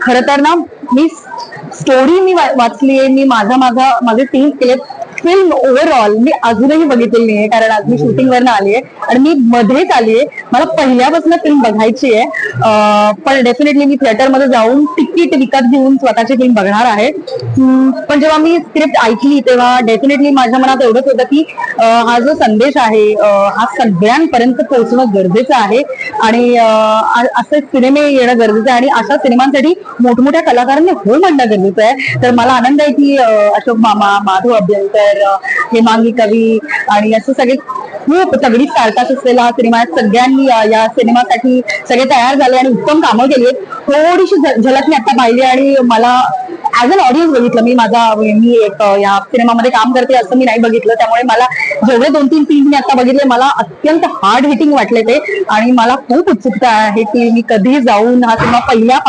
खरं तर ना, मी स्टोरी वाचली आहे, मी माझे टीम केले. फिल्म ओव्हरऑल मी अजूनही बघितलेली नाहीये, कारण आज मी शूटिंगवरनं आली आहे आणि मी मध्येच आली आहे. मला पहिल्यापासून फिल्म बघायची आहे. पण डेफिनेटली मी थिएटरमध्ये जाऊन तिकीट विकत घेऊन स्वतःची फिल्म बघणार आहे. पण जेव्हा मी स्क्रिप्ट ऐकली तेव्हा डेफिनेटली माझ्या मनात एवढंच होतं की हा जो संदेश आहे हा सगळ्यांपर्यंत पोहोचणं गरजेचं आहे आणि असे सिनेमे येणं गरजेचं आहे आणि अशा सिनेमांसाठी मोठमोठ्या कलाकारांनी हो म्हणणं गरजेचं आहे. तर मला आनंद आहे की अशोक मामा, माधव अभ्यंकर, हेमांगी कवी आणि असं सगळे खूप तगडी स्टारकास्ट असलेला हा सिनेमा सगळ्यांनी या सिनेमासाठी सगळे तयार झाले आणि उत्तम कामं केली आहेत. थोडीशी झलक मी आता पाहिली आणि मला ऍज अन ऑडियन्स बघितलं. मी एक या सिनेमामध्ये काम करते असं मी नाही बघितलं, त्यामुळे मला जेवढे 2-3 सीन्स मी आता बघितले मला अत्यंत हार्ड हिटिंग वाटले ते आणि मला खूप उत्सुकता आहे की मी कधी जाऊन हा सिनेमा पहिल्या